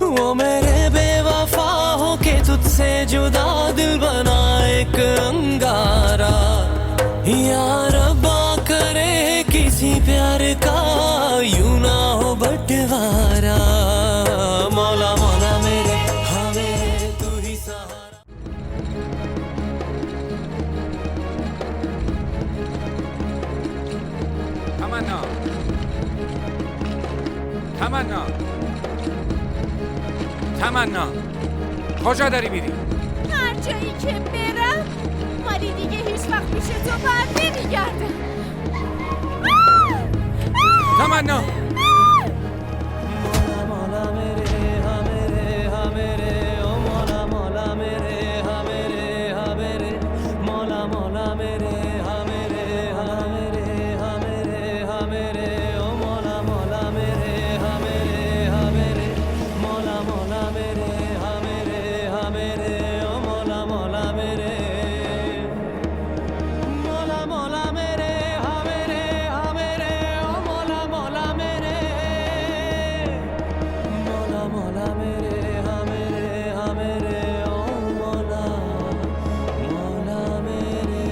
वो मेरे बेवफा हो के तुझसे जुदा दिल बना एक अंगारा या रब्बा करे किसी प्यार का यूं ना हो बंटवारा मौला मौला मेरे हमें तू ही सहारा تمنا تمنا تمنا کجا داری میری؟ هر جایی که برم ولی دیگه هیچ وقت پیش تو بر نمیگردم. تمنا मौला मेरे हा मेरे ओ मौला मौला मेरे हा मेरे मौला मौला मेरे हा मेरे ओ मौला मौला मेरे हा मेरे मौला मौला मेरे हा मेरे ओ मौला मौला मेरे मौला मौला मेरे हा मेरे ओ मौला मौला मेरे मौला मौला मेरे हा मेरे ओ मौला मौला मेरे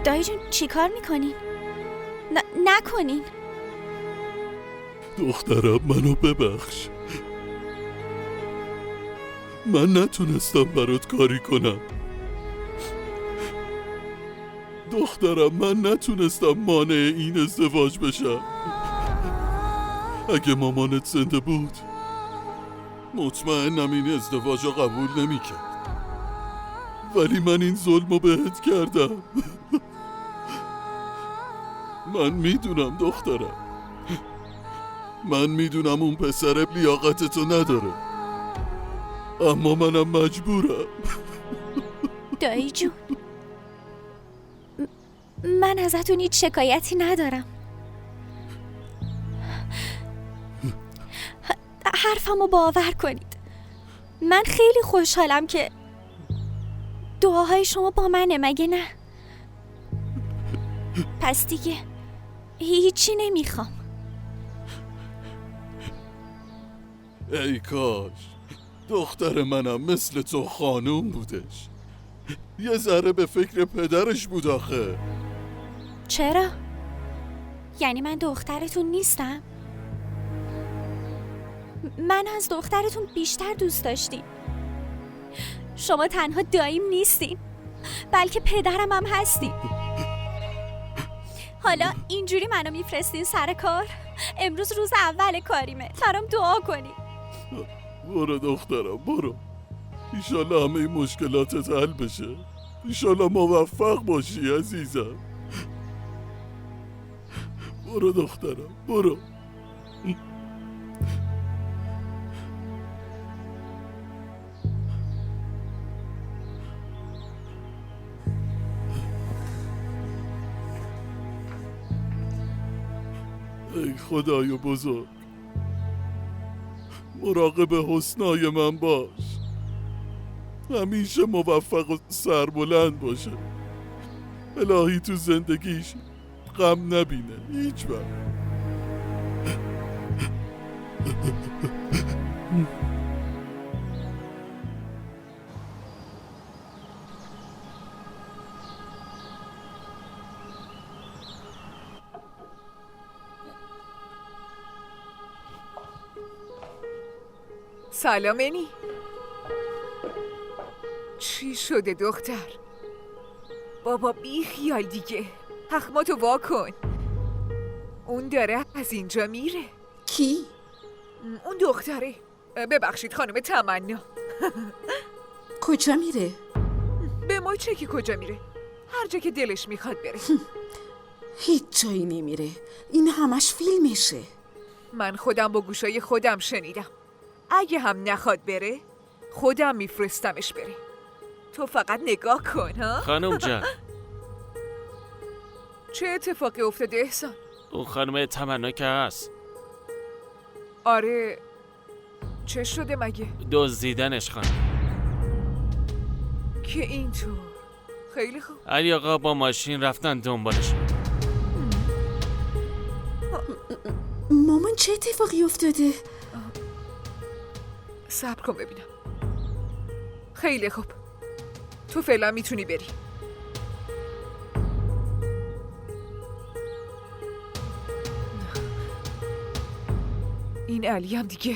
دایی جون چی کار میکنین؟ نکنین. دخترم منو ببخش. من نتونستم برات کاری کنم. دخترم من نتونستم مانع این ازدواج بشم. اگه مامانت زنده بود مطمئنم این ازدواج رو قبول نمی‌کرد. ولی من این ظلمو بهت کردم. من میدونم دخترم، من میدونم اون پسر لیاقتتو نداره، اما منم مجبورم. دایی جون من ازتون هیچ شکایتی ندارم. حرفمو باور کنید. من خیلی خوشحالم که دعاهای شما با منه، مگه نه؟ پس دیگه هیچی نمیخوام. ای کاش دختر منم مثل تو خانوم بودش. یه ذره به فکر پدرش بود آخه. چرا؟ یعنی من دخترتون نیستم؟ من از دخترتون بیشتر دوست داشتیم. شما تنها داییم نیستین، بلکه پدرم هم هستین. حالا اینجوری منو میفرستین سر کار؟ امروز روز اول کاریمه، برام دعا کنین. برو دخترم برو. ایشالله همه این مشکلاتت حل بشه. ایشالله موفق باشی عزیزم. برو دخترم برو. ای خدای بزرگ، مراقب حسنای من باش. همیشه موفق و سربلند باشه. الهی تو زندگیش غم نبینه هیچ وقت. سلام انی. چی شده دختر؟ بابا بی خیال دیگه، حخماتو وا کن. اون داره از اینجا میره. کی؟ اون دختره. ببخشید خانم تمنا. کجا میره؟ به ما چه که کجا میره؟ هر جا که دلش میخواد بره. هیچ جایی نمیره. این همش فیلمشه. من خودم با گوشای خودم شنیدم. اگه هم نخواد بره خودم میفرستمش بره. تو فقط نگاه کن ها. خانم جان، چه اتفاقی افتاده احسان؟ اون خانم تمنا که هست، آره، چه شده مگه؟ دزدیدنش خانم. که اینطور. خیلی خوب. علی آقا با ماشین رفتن دنبالش. مامان چه اتفاقی افتاده؟ صبر کن ببینم. خیلی خوب، تو فعلا میتونی بری. این علی هم دیگه.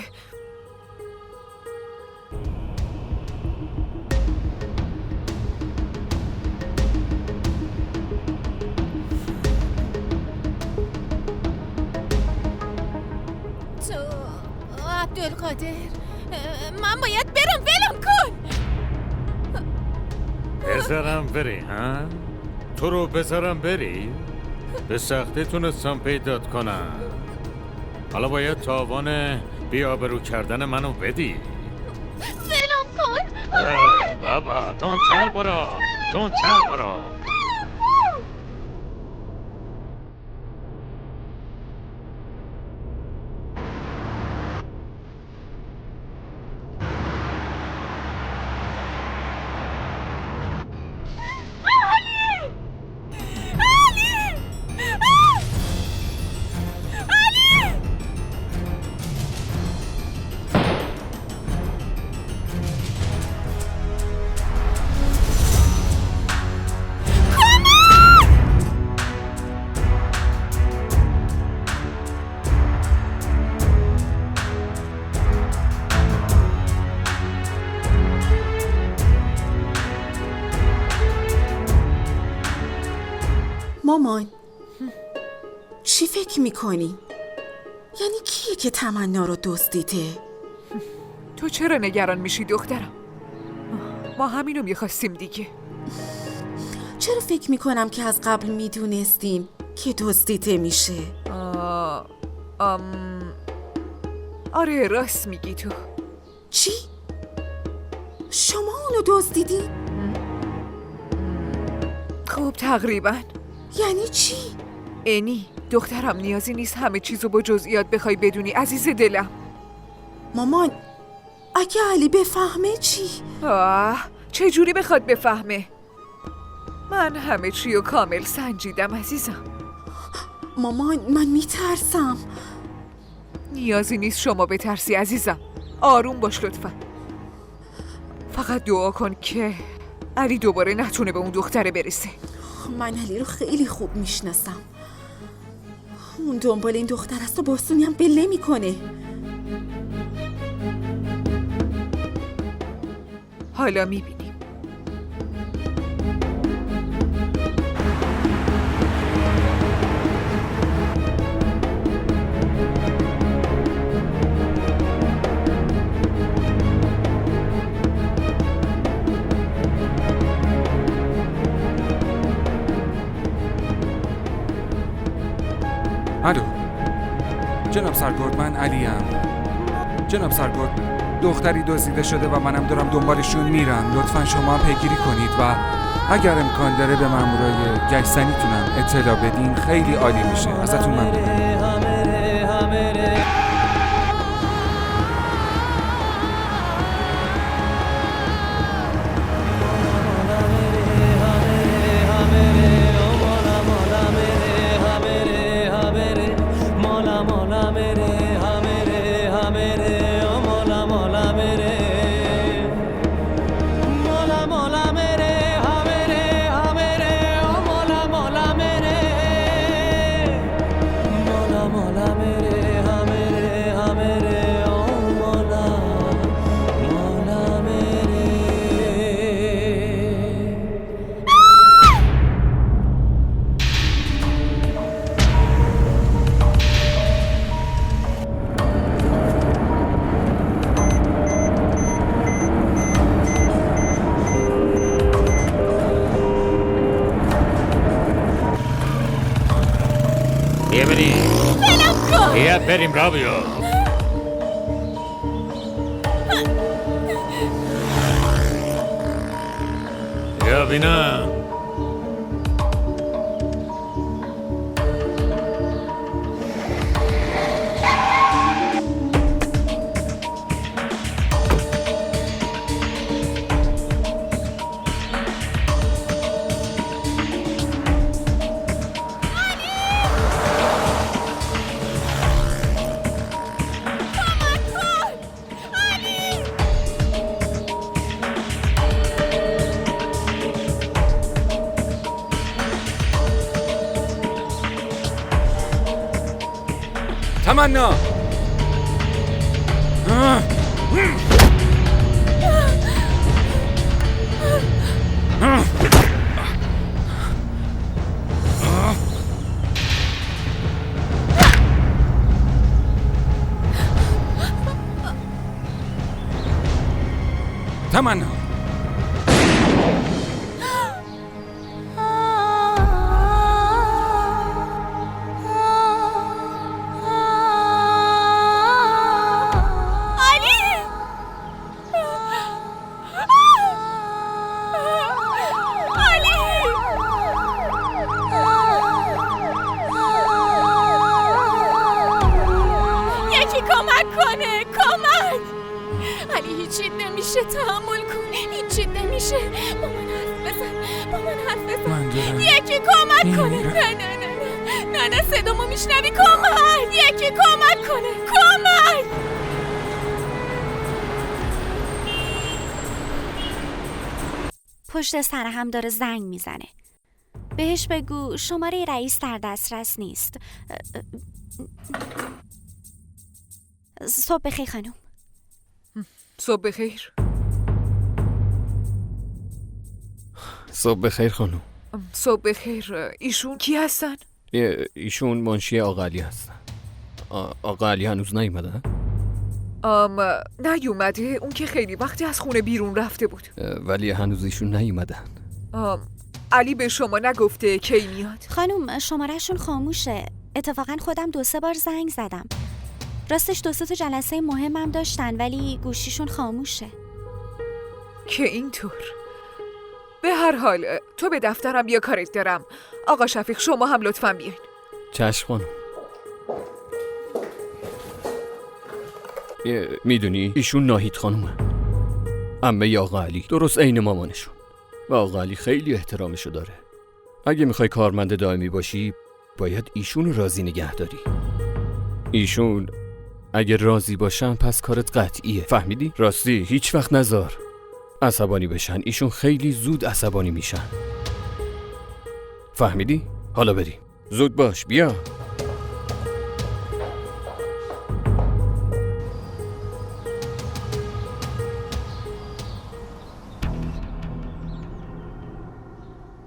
تو عبدالقادر، من باید برم، ولم کن. بذارم بری ها؟ تو رو بذارم بری؟ به سختی تونستم پیدات کنم. حالا باید تاوان بی‌آبرو کردن منو بدی. ولم کن. بابا دونتر برو. مامان چی فکر میکنی؟ یعنی کیه که تمنا رو دزدیده؟ تو چرا نگران میشی دخترم؟ ما همینو میخواستیم دیگه. چرا فکر میکنم که از قبل میدونستین که دزدیده میشه؟ آره راست میگی تو. چی؟ شما اونو دزدیدی؟ خب تقریبا. یعنی چی؟ انی دخترم نیازی نیست همه چیزو با جزئیات بخوای بدونی عزیز دلم. مامان اگه علی بفهمه چی؟ چه جوری بخواد بفهمه؟ من همه چی رو کامل سنجیدم عزیزم. مامان من میترسم. نیازی نیست شما بترسی عزیزم. آروم باش لطفا. فقط دعا کن که علی دوباره نتونه به اون دختره برسه. من علی رو خیلی خوب میشناسم. اون دنبال این دختر است و باسونی هم بله میکنه. حالا میبینیم. الو جناب سرگرد، من علیم. جناب سرگرد، دختری دزدیده شده و منم دارم دنبالشون میرم. لطفا شما پیگیری کنید و اگر امکان داره به مامورای گشتنیتونم اطلاع بدین خیلی عالی میشه. ازتون ممنونم. بیا بریم رابیو. یا بینا تمنا. تمنا. هیچی نمیشه تحمل کن. هیچی نمیشه. با من حرف بزن. با من حرف من بزن. دارم یکی کمک کنه. نه نه نه نه نه نه صدامو میشنوی؟ کمک. یکی کمک کنه. کمک. پشت سر هم داره زنگ میزنه. بهش بگو شماره رئیس در دسترس نیست. صبح بخیر خانم. صبح بخیر. صبح بخیر خانم. صبح بخیر. ایشون کی هستن؟ ایشون منشی آقا علی هستن. آقا علی هنوز نیومدن؟ نیومده. اون که خیلی وقتی از خونه بیرون رفته بود. ولی هنوز ایشون نیومدن. علی به شما نگفته کی میاد؟ خانم شمارهشون خاموشه. اتفاقا خودم 2-3 بار زنگ زدم. راستش 2-3 تا جلسه مهمم داشتن ولی گوشیشون خاموشه. که اینطور. به هر حال تو به دفترم بیا، کارت دارم. آقا شفیق شما هم لطفاً بیاین. چشم خانم. میدونی ایشون ناهید خانومه، عمه آقا علی، درست عین مامانشون. و آقا علی خیلی احترامشو داره. اگه میخوای کارمند دائمی باشی باید ایشون راضی نگه داری. ایشون اگه راضی باشن پس کارت قطعیه. فهمیدی؟ راستی هیچ وقت نذار عصبانی بشن. ایشون خیلی زود عصبانی میشن. فهمیدی؟ حالا بریم. زود باش بیا.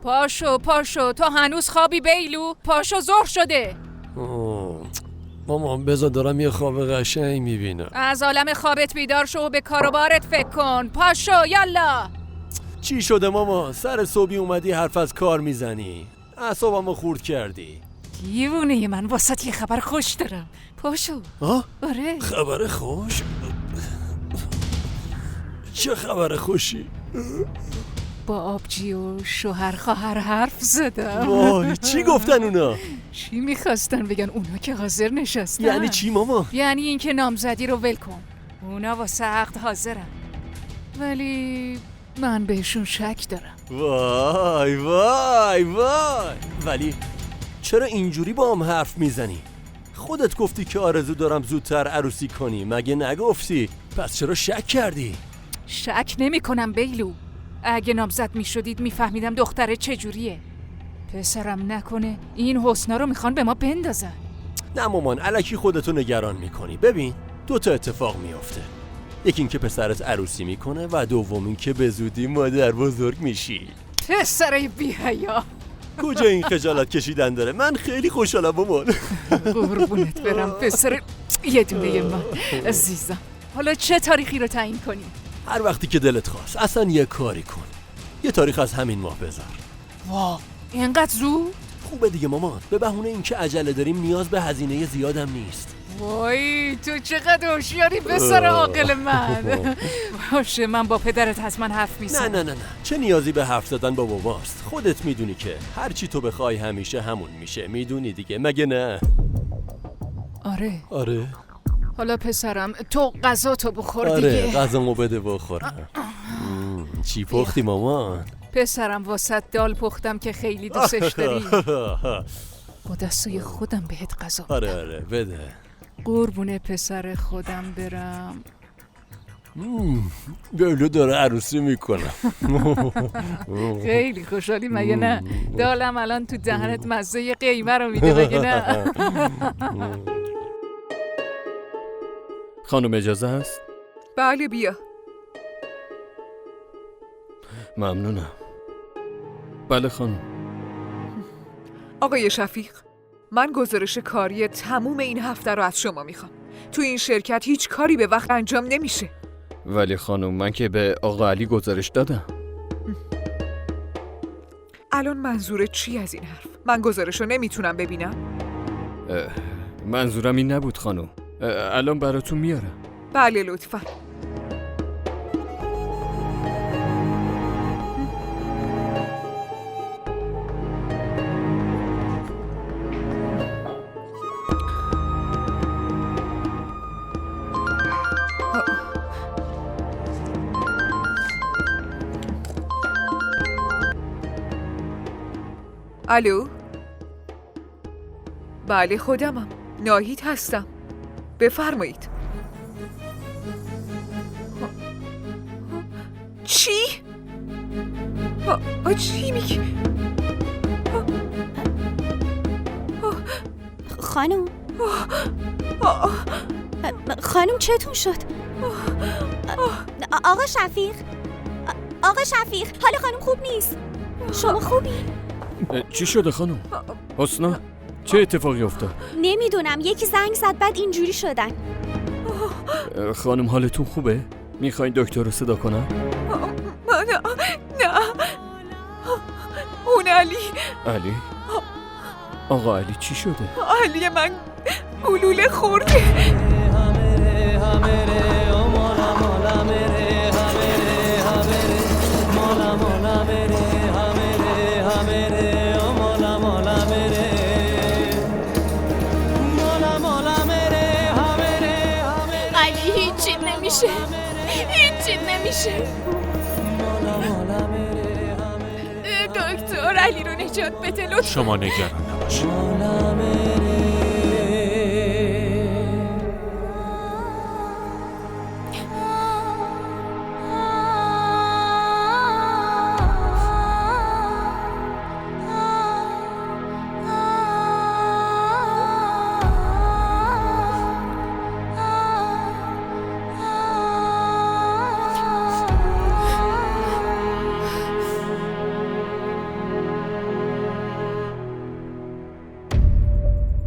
پاشو پاشو، تو هنوز خوابی بیلو؟ پاشو ظهر شده. مامان بذار دارم یه خواب قشنگ میبینم. از عالم خوابت بیدار شو و به کار و بارت فکر کن. پاشو یالا. چی شده ماما؟ سر صبحی اومدی حرف از کار میزنی. اعصابمو خورد کردی. دیوونه من، واسط یه خبر خوش دارم. پاشو. آره. خبر خوش؟ چه خبر خوشی؟ با آبجی و شوهر خواهر حرف زدم. وای چی گفتن اونا؟ چی میخواستن بگن؟ اونا که حاضر نشستن. یعنی چی ماما؟ یعنی اینکه نامزدی رو ول کن. اونا واسه عقد حاضرن، ولی من بهشون شک دارم. وای وای وای. ولی چرا اینجوری با هم حرف میزنی؟ خودت گفتی که آرزو دارم زودتر عروسی کنی، مگه نگفتی؟ پس چرا شک کردی؟ شک نمی کنم بیلو. اگه نامزد می شدید می فهمیدم دختره چجوریه. پسرم نکنه این حسنا رو میخوان به ما بندازن. نه مامان، الکی خودتو نگران میکنی. ببین 2 تا اتفاق میافته. یکی این که پسرت عروسی میکنه و دوم این که به زودی مادر بزرگ میشی. پسر بی حیا. کجا این خجالت کشیدن داره؟ من خیلی خوشحالم مامان. قربونت برم پسر یه دونه من عزیزم. حالا چه تاریخی رو تعیین کنی؟ هر وقتی که دلت خواست. اصلا یه کاری کن، یه تاریخ از همین ماه بذار. وا اینقدر زود؟ خوبه دیگه مامان، به بهونه اینکه عجله داریم نیاز به هزینه زیادم نیست. وای تو چقدر هوشیاری پسر عاقل من. باشه من با پدرت حتما حرف میزنم. نه چه نیازی به حرف زدن با باباست؟ خودت میدونی که هر چی تو بخوای همیشه همون میشه، میدونی دیگه، مگه نه؟ آره. حالا پسرم تو غذا تو بخور آره دیگه. غذامو بده بخورم. چی پختی مامان؟ پسرم واسط دال پختم که خیلی دوستش داری. با دستای خودم بهت غذا بدم. آره بده. قربون پسر خودم برم. بیلو داره عروسی میکنه. خیلی خوشحالی مگه نه؟ دالم الان تو دهنت مزه قیمه رو میده مگه نه؟ خانم اجازه هست؟ بله بیا. ممنونم. بله خانم. آقای شفیق، من گزارش کاری تموم این هفته رو از شما میخوام. تو این شرکت هیچ کاری به وقت انجام نمیشه. ولی خانم من که به آقا علی گزارش دادم. الان منظورت چی از این حرف؟ من گزارش رو نمیتونم ببینم؟ منظورم این نبود خانم. الان براتون میارم. بله لطفاً. الو؟ بله خودمم، ناهید هستم. بفرمایید. چی؟ چی میگی؟ خانم خانم چتون شد؟ آقا شفیق حال خانم خوب نیست. شما خوبی؟ چی شده خانم؟ حسنا چه اتفاقی افتاد؟ نمیدونم یکی زنگ زد بعد اینجوری شدن. خانم حالتون خوبه؟ میخواین دکتر رو صدا کنم؟ نه اون علی. آقا علی چی شده؟ علی من گلوله خورده. علی هیچی نمیشه. دکتر علی رو نجات بده لطفا. شما نگران نباشید.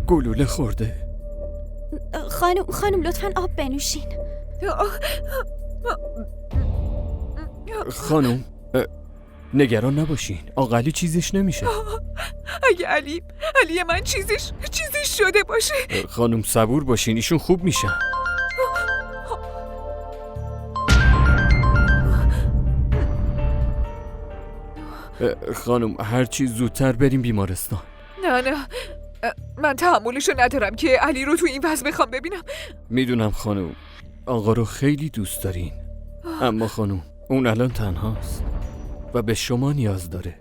گلوله خورده؟ خانم لطفاً آب بنوشین. خانم نگران نباشین، آقا علی چیزش نمیشه. اگه علی من چیزش شده باشه. خانم صبور باشین، ایشون خوب میشن. خانم هر چی زودتر بریم بیمارستان. نه من تحملشو ندارم که علی رو تو این وضع بخوام ببینم. میدونم خانم آقا رو خیلی دوست دارین، اما خانم اون الان تنهاست و به شما نیاز داره.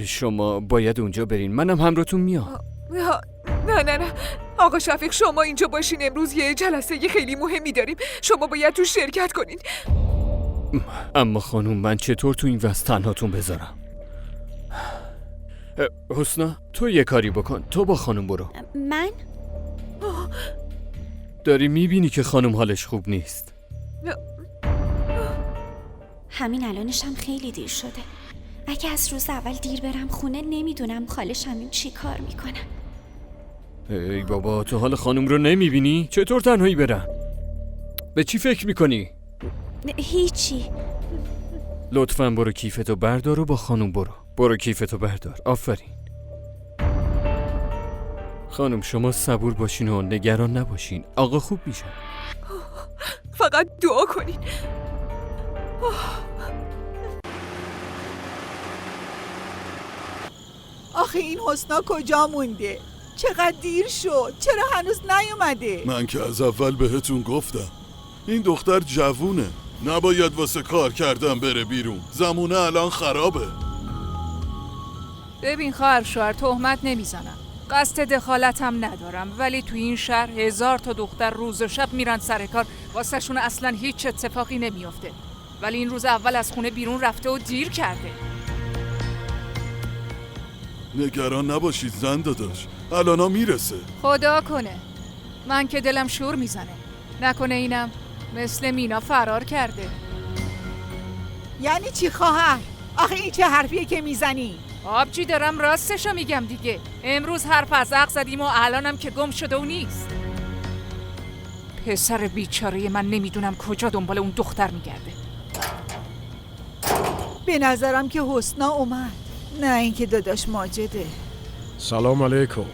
شما باید اونجا برین، منم همراهتون میام. نه آقا شفیق شما اینجا باشین، امروز یه جلسه خیلی مهمی داریم، شما باید تو شرکت کنین. اما خانم من چطور تو این وضع تنهاتون بذارم؟ حسنا تو یه کاری بکن، تو با خانم برو. من؟ داری میبینی که خانم حالش خوب نیست. همین الانشم خیلی دیر شده. اگه از روز اول دیر برم خونه نمیدونم خالش همین چی کار میکنن. ای بابا تو حال خانم رو نمیبینی؟ چطور تنهایی برن؟ به چی فکر میکنی؟ هیچی. لطفاً برو کیفتو بردار و با خانم برو کیفتو بردار. آفرین. خانم شما صبور باشین و نگران نباشین. آقا خوب میشن. فقط دعا کنین. آخه این حسنا کجا مونده؟ چقدر دیر شد؟ چرا هنوز نیومده؟ من که از اول بهتون گفتم این دختر جوونه، نباید واسه کار کردن بره بیرون. زمونه الان خرابه. ببین خواهر شوهر، تهمت نمیزنم، قصد دخالتم ندارم، ولی تو این شهر 1000 تا دختر روز و شب میرن سر کار، واسه شون اصلا هیچ اتفاقی نمیافته، ولی این روز اول از خونه بیرون رفته و دیر کرده. نگران نباشید زن داداش، الانا میرسه. خدا کنه، من که دلم شور میزنه نکنه اینم مثل مینا فرار کرده. یعنی چی خواهر؟ آخه این چه حرفیه که میزنی؟ آبجی دارم راستشو میگم دیگه. امروز حرف از عق زدیم و الانم که گم شده و نیست. پسر بیچاره من نمیدونم کجا دنبال اون دختر میگرده. به نظرم که حسنا اومد، نه اینکه داداش ماجده. سلام علیکم.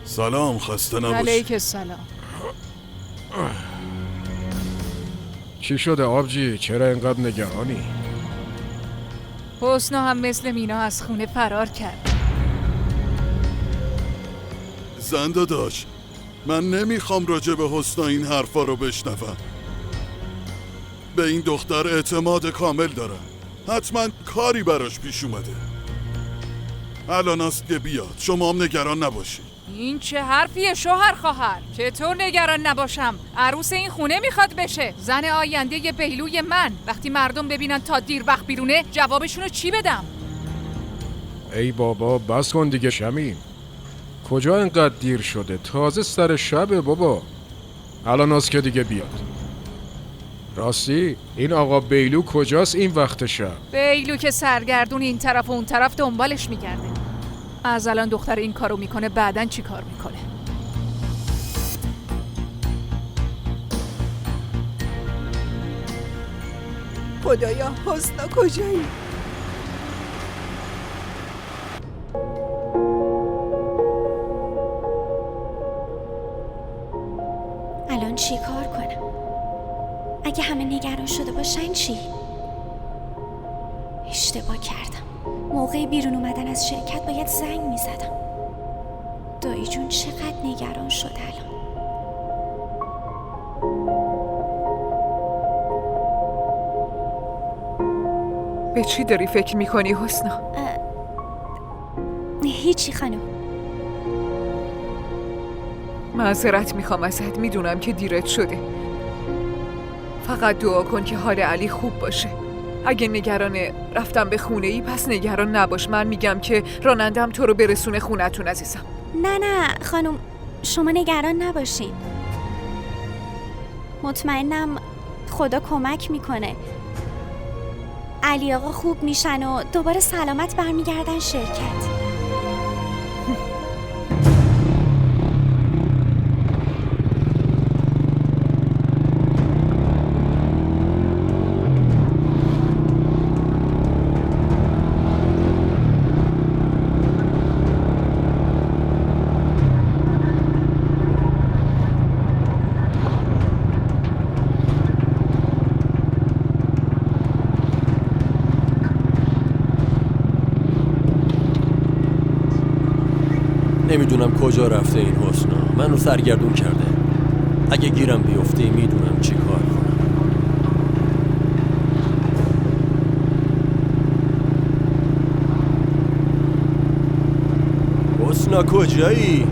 سلام، خسته نباشی. علیک السلام. چی شده آبجی؟ چرا اینقدر نگرانی؟ حسنا هم مثل مینا از خونه فرار کرد. زن داداش، من نمیخوام راجع به حسنا این حرفا رو بشنوم. به این دختر اعتماد کامل دارم، حتما کاری براش پیش اومده. الان است که بیاد، شما هم نگران نباشید. این چه حرفیه شوهر خواهر؟ چطور نگران نباشم؟ عروس این خونه میخواد بشه، زن آینده ی بیلوی من. وقتی مردم ببینن تا دیر وقت بیرونه، جوابشونو چی بدم؟ ای بابا بس کن دیگه شمیم. کجا اینقدر دیر شده؟ تازه سر شبه بابا. الان است که دیگه بیاد. راستی این آقا بیلو کجاست این وقت شب؟ بیلو که سرگردون این طرف و اون طرف دنبالش میگرده. از الان دختر این کارو میکنه، بعدن چی کار میکنه؟ خدایا حسنا کجایی؟ الان چی کار کنم؟ اگه همه نگران شده باشن چی؟ اشتباه کردم. موقع بیرون اومدن از شرکت باید زنگ میزدم. دایی جون چقدر نگران شد الان. به چی داری فکر میکنی حسنا؟ هیچی خانم. معذرت میخوام ازت، میدونم که دیرت شده. فقط دعا کن که حال علی خوب باشه. اگه نگران رفتم به خونه ای پس نگران نباش. من میگم که رانندم تو رو برسونه خونتون عزیزم. نه خانم، شما نگران نباشین. مطمئنم خدا کمک میکنه. علی آقا خوب میشن و دوباره سلامت برمیگردن شرکت. نمیدونم کجا رفته این حسنا، منو سرگردون کرده. اگه گیرم بیفته میدونم چی کار کنم. حسنا کجایی؟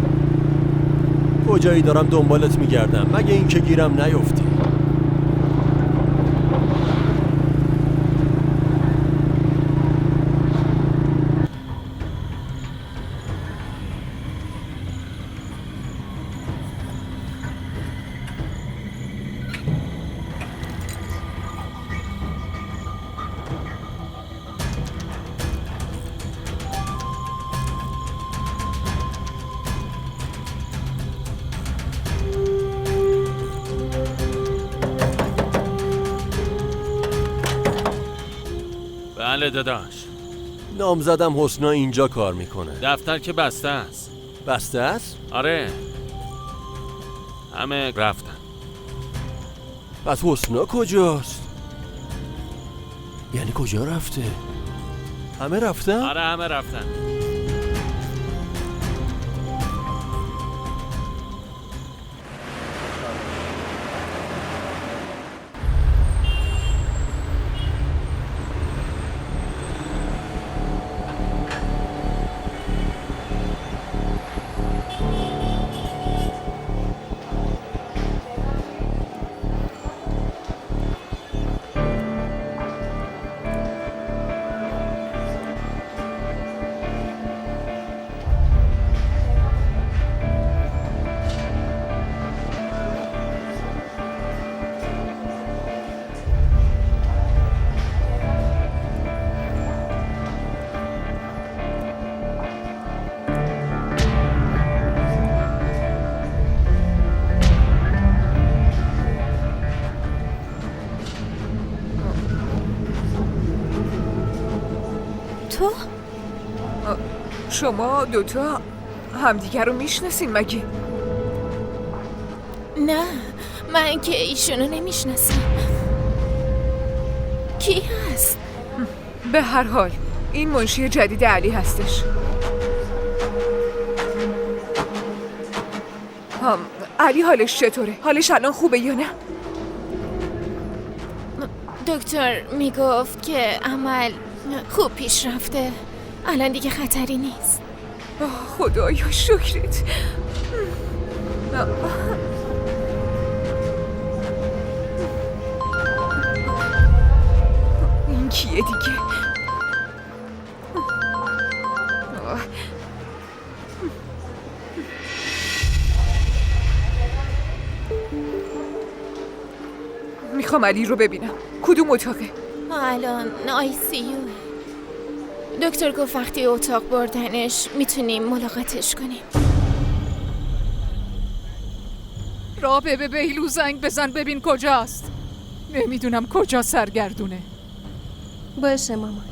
کجایی؟ دارم دنبالت میگردم، مگه این که گیرم نیفتی؟ بله داداش. نامزدم حسنا اینجا کار میکنه. دفتر که بسته است. بسته است؟ آره، همه رفتن. پس حسنا کجاست؟ یعنی کجا رفته؟ همه رفتن؟ آره همه رفتن. تو؟ شما دوتا همدیگر رو میشناسین مگه؟ نه، من که ایشونو نمیشناسم. کی هست؟ به هر حال این منشی جدید علی هستش. علی حالش چطوره؟ حالش الان خوبه یا نه؟ دکتر میگفت که عمل خوب پیش رفته. الان دیگه خطری نیست. خدایا شکرت. این کیه دیگه؟ میخوام علی رو ببینم. کدوم اتاقه؟ الان ICU. دکتر گفت وقتی اتاق بردنش میتونیم ملاقاتش کنیم. رابه به بیلو زنگ بزن ببین کجاست. نمیدونم کجا سرگردونه. باشه مامان.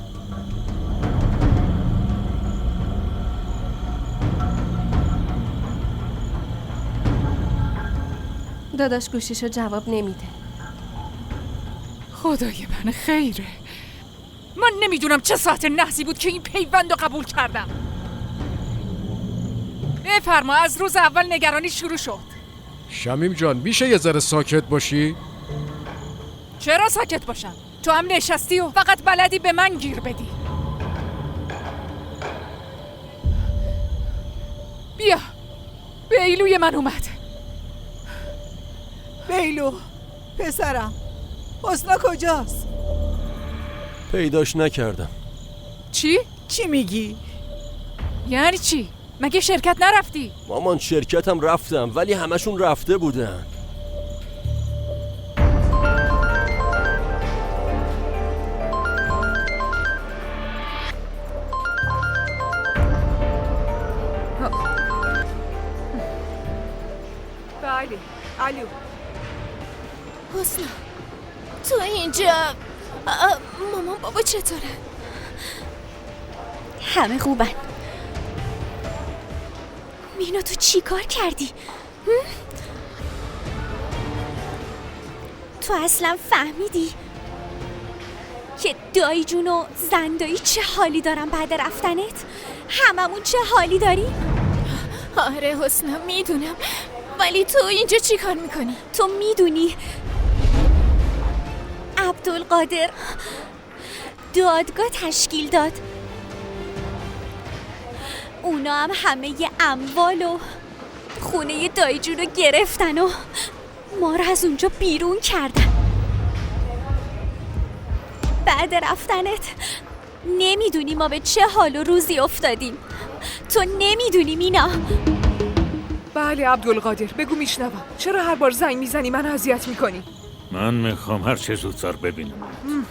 داداش گوشیشو جواب نمیده. خدای من خیره. من نمیدونم چه ساعت نحسی بود که این پیوند رو قبول کردم. بفرما. از روز اول نگرانی شروع شد. شمیم جان میشه یه ذره ساکت باشی؟ چرا ساکت باشم؟ تو هم نشستی و فقط بلدی به من گیر بدی. بیا، بیلوی من اومد. بیلو پسرم، حسنا کجاست؟ پیداش نکردم. چی؟ چی میگی؟ یعنی چی؟ مگه شرکت نرفتی؟ مامان شرکتم رفتم ولی همشون رفته بودن. بله، الو. حسنا تو اینجا؟ مامان بابا چطوره؟ همه خوبن. مینا تو چی کار کردی؟ تو اصلا فهمیدی که دایی جون و زندایی چه حالی دارن بعد رفتنت؟ هممون چه حالی داریم؟ آره حسنا میدونم، ولی تو اینجا چی کار میکنی؟ تو میدونی عبدالقادر دادگاه تشکیل داد. اونا هم همه ی اموال و خونه دایی جون رو گرفتن و ما رو از اونجا بیرون کردن. بعد رفتنت نمیدونی ما به چه حال و روزی افتادیم. تو نمیدونی مینا. بله عبدالقادر، بگو میشنوم. چرا هر بار زنگ میزنی من اذیت میکنی؟ من میخوام هر چه زودتر ببینم.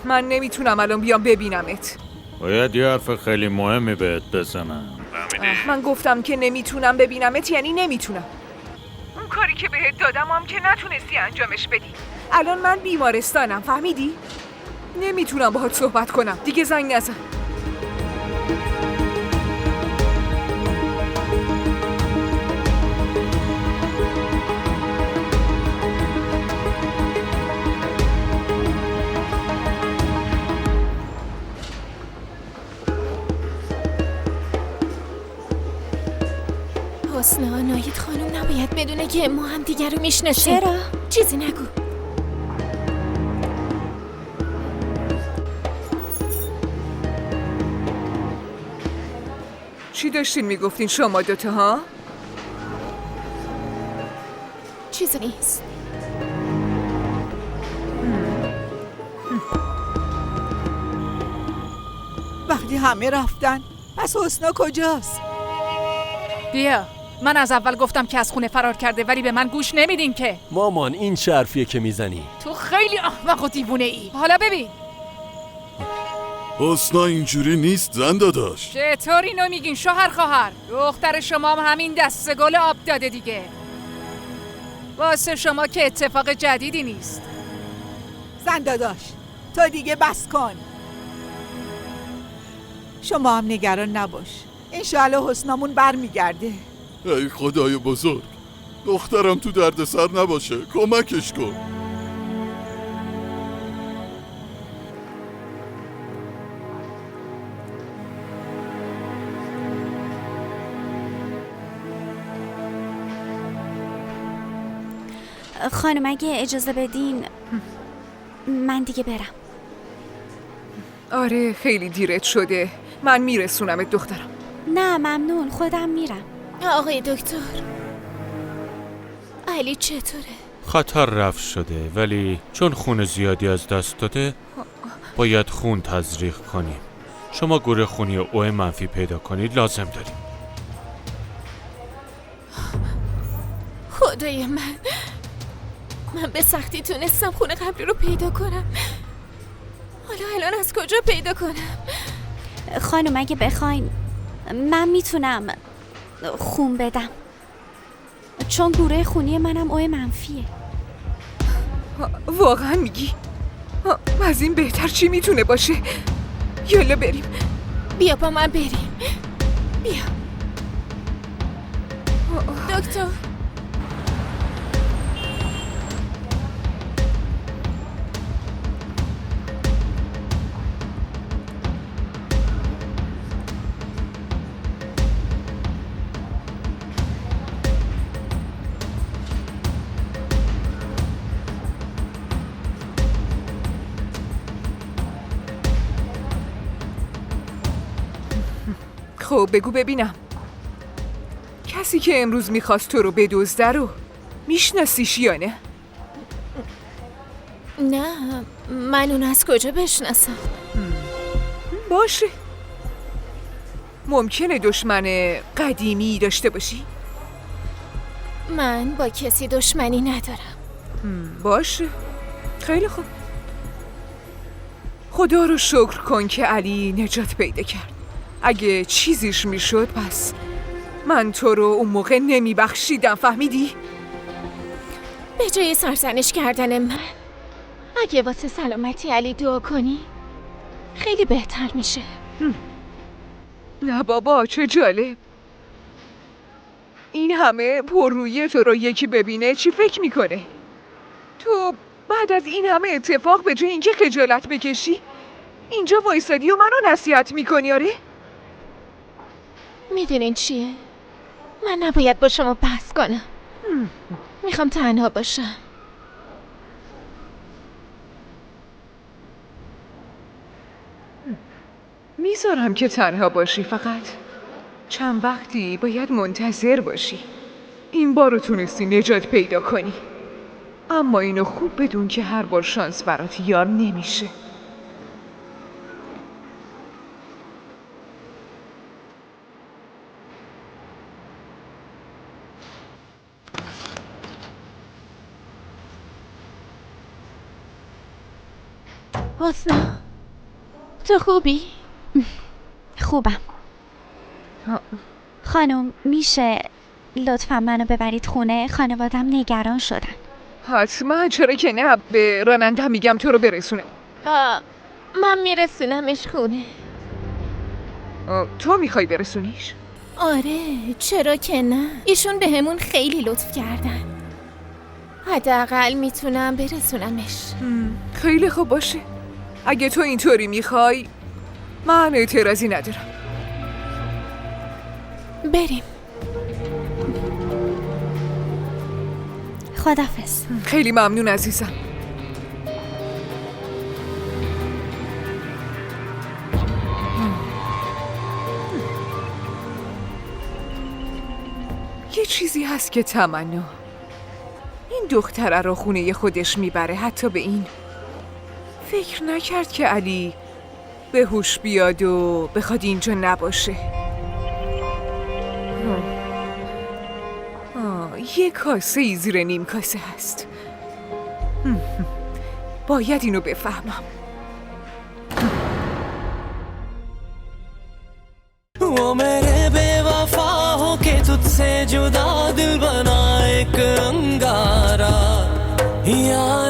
من نمیتونم الان بیام ببینمت. باید یه حرف خیلی مهمی بهت بزنم. من گفتم که نمیتونم ببینمت یعنی نمیتونم. اون کاری که بهت دادم هم که نتونستی انجامش بدی. الان من بیمارستانم، فهمیدی؟ نمیتونم باهات صحبت کنم. دیگه زنگ نزن. حسنا، ناهید خانم نباید بدونه که ما هم دیگر رو میشناسیم. چرا؟ چیزی نگو. چی داشتین میگفتین شما دوتا ها؟ چیزی نیست. وقتی همه رفتن پس حسنا کجاست؟ بیا، من از اول گفتم که از خونه فرار کرده ولی به من گوش نمیدین که. مامان این چه حرفیه که میزنی؟ تو خیلی احمق و دیوونه ای. حالا ببین حسنا اینجوری نیست زن داداش. چطور اینو میگین شوهر خواهر؟ دختر شما هم همین دسته گل آب داده دیگه. واسه شما که اتفاق جدیدی نیست. زن داداش تو دیگه بس کن. شما هم نگران نباش، انشالله حسنامون برمیگرده. ای خدای بزرگ، دخترم تو دردسر نباشه، کمکش کن. خانم اگه اجازه بدین من دیگه برم. آره خیلی دیرت شده، من میرسونمت دخترم. نه ممنون، خودم میرم. آقای دکتر، علی چطوره؟ خطر رفع شده ولی چون خون زیادی از دست داده باید خون تزریق کنیم. شما گروه خونی او منفی پیدا کنید لازم داریم. خدای من به سختی تونستم خون قبلی رو پیدا کنم. حالا الان از کجا پیدا کنم؟ خانم اگه بخواین من میتونم خون بدم، چون گروه خونی منم او منفیه. واقعا میگی؟ از این بهتر چی میتونه باشه؟ یالا بریم. بیا با من بریم. بیا دکتر. خب بگو ببینم، کسی که امروز میخواست تو رو بدزده رو میشناسیش یا نه؟ نه، من اون از کجا بشناسم؟ باشه، ممکنه دشمن قدیمی داشته باشی؟ من با کسی دشمنی ندارم. باشه، خیلی خوب. خدا رو شکر کن که علی نجات پیدا کرد. اگه چیزیش میشد پس من تو رو اون موقع نمیبخشیدم، فهمیدی؟ به جای سرزنش کردن من اگه واسه سلامتی علی دعا کنی خیلی بهتر میشه. نه بابا چه جالب. این همه پررویی تو رو یکی ببینه چی فکر میکنه؟ تو بعد از این همه اتفاق به جای اینکه خجالت بکشی اینجا وایسادی و منو نصیحت میکنی؟ آره؟ میدونین چیه؟ من نباید با شما بحث کنم. میخوام تنها باشم. میذارم که تنها باشی، فقط چند وقتی باید منتظر باشی. این بار رو تونستی نجات پیدا کنی، اما اینو خوب بدون که هر بار شانس برات یار نمیشه. حسنا تو خوبی؟ خوبم. خانم میشه لطفا منو ببرید خونه؟ خانوادم نگران شدن. حتما، چرا که نه. به راننده میگم تو رو برسونه. من میرسونمش خونه. تو میخوای برسونیش؟ آره چرا که نه. ایشون به همون خیلی لطف کردن. حداقل میتونم برسونمش. خیلی خوب باشه. اگه تو اینطوری میخوای من اعتراضی ندارم. بریم. خدافظ. خیلی ممنون عزیزم. یه چیزی هست که تمنا این دختره رو خونه خودش میبره، حتی به این فکر نکرد که علی به هوش بیاد و بخواد اینجا نباشه. یه کاسه ای زیر نیم کاسه هست. باید اینو بفهمم. वो मेरे बेवफा हो के तुझसे जुदा दिल बना एक अंगारा यार